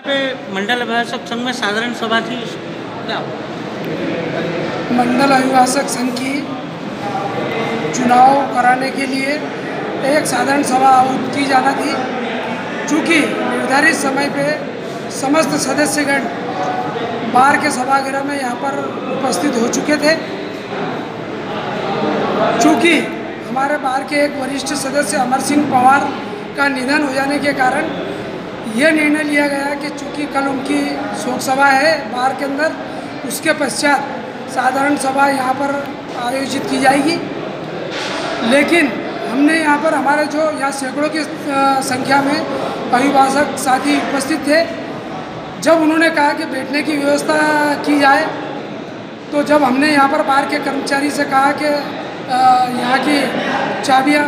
पे मंडल अभिभाषक संघ में साधारण सभा थी, क्या मंडल अभिभाषक संघ की चुनाव कराने के लिए एक साधारण सभा आयोजित की जाना थी। चूँकि निर्धारित समय पे समस्त सदस्यगण बार के सभागृह में यहाँ पर उपस्थित हो चुके थे। चूँकि हमारे बार के एक वरिष्ठ सदस्य अमर सिंह पवार का निधन हो जाने के कारण यह निर्णय लिया गया कि चूँकि कल उनकी शोक सभा है बार के अंदर, उसके पश्चात साधारण सभा यहाँ पर आयोजित की जाएगी। लेकिन हमने यहाँ पर हमारे जो यहाँ सैकड़ों की संख्या में अभिभाषक साथी उपस्थित थे, जब उन्होंने कहा कि बैठने की व्यवस्था की जाए, तो जब हमने यहाँ पर बार के कर्मचारी से कहा कि यहाँ की चाबियाँ,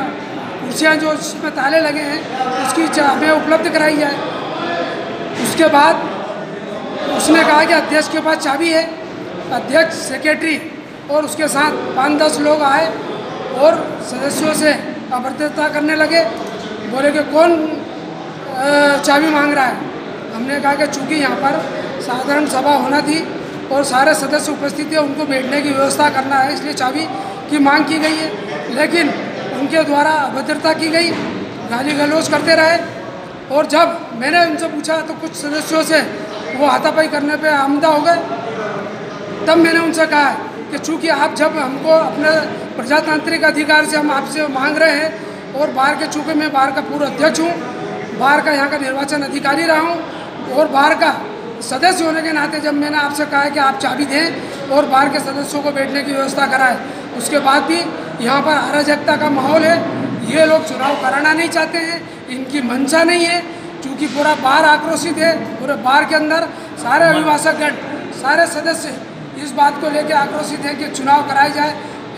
कुर्सियाँ जो जिसमें ताले लगे हैं उसकी चाबियाँ उपलब्ध कराई जाए, उसके बाद उसने कहा कि अध्यक्ष के पास चाबी है। अध्यक्ष, सेक्रेटरी और उसके साथ 5-10 लोग आए और सदस्यों से अभद्रता करने लगे। बोले कि कौन चाबी मांग रहा है। हमने कहा कि चूँकि यहाँ पर साधारण सभा होना थी और सारे सदस्य उपस्थित थे, उनको बैठने की व्यवस्था करना है, इसलिए चाबी की मांग की गई है। लेकिन उनके द्वारा अभद्रता की गई, गाली गलौज करते रहे। और जब मैंने उनसे पूछा तो कुछ सदस्यों से वो हाथापाई करने पे आमदा हो गए। तब मैंने उनसे कहा कि चूँकि आप जब हमको अपने प्रजातांत्रिक अधिकार से हम आपसे मांग रहे हैं, और बार के चूँकि मैं बार का पूर्व अध्यक्ष हूँ, बार का यहाँ का निर्वाचन अधिकारी रहा हूँ, और बार का सदस्य होने के नाते जब मैंने आपसे कहा है कि आप चाबी दें और बार के सदस्यों को बैठने की व्यवस्था कराएं, उसके बाद भी यहाँ पर अराजकता का माहौल है। ये लोग चुनाव कराना नहीं चाहते हैं, इनकी मंशा नहीं है। क्योंकि पूरा बार आक्रोशित है, पूरे बार के अंदर सारे अभिभाषकगण, सारे सदस्य इस बात को लेकर आक्रोशित है कि चुनाव कराए जाए।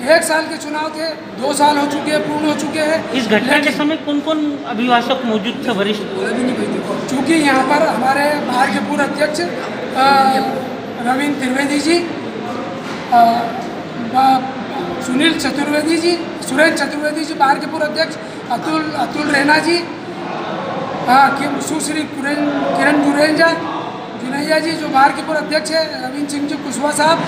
1 साल के चुनाव थे, 2 साल हो चुके हैं, पूर्ण हो चुके हैं। इस घटना के समय कौन कौन अभिभाषक मौजूद थे वरिष्ठ? चूँकि यहाँ पर हमारे बार के पूर्व अध्यक्ष रविंद्र त्रिवेदी जी, सुनील चतुर्वेदी जी, सुरेंद्र चतुर्वेदी जी बार के पूर्व अध्यक्ष, अतुल रैना जी, सुश्री किरण जुनैया जी जो बार के पूर्व अध्यक्ष है, रविंद्र सिंह जी कुशवाहा साहब,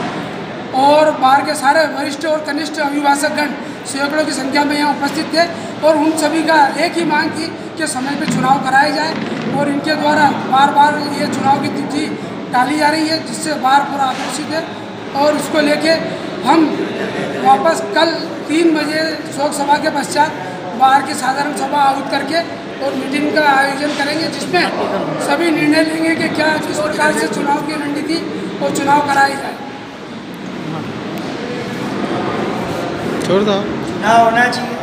और बार के सारे वरिष्ठ और कनिष्ठ अभिभाषकगण सैकड़ों की संख्या में यहाँ उपस्थित थे। और उन सभी का एक ही मांग थी कि समय पे चुनाव कराए जाए, और इनके द्वारा बार बार ये चुनाव की तिथि टाली जा रही है, जिससे बार पूरा आक्रोशित है। और उसको लेके हम वापस कल 3 बजे शोक सभा के पश्चात बार की साधारण सभा आयोजित करके और मीटिंग का आयोजन करेंगे, जिसमें सभी निर्णय लेंगे कि क्या किस प्रकार से चुनाव की रणनीति और चुनाव कराई जाए। छोड़ दो ना होना चाहिए।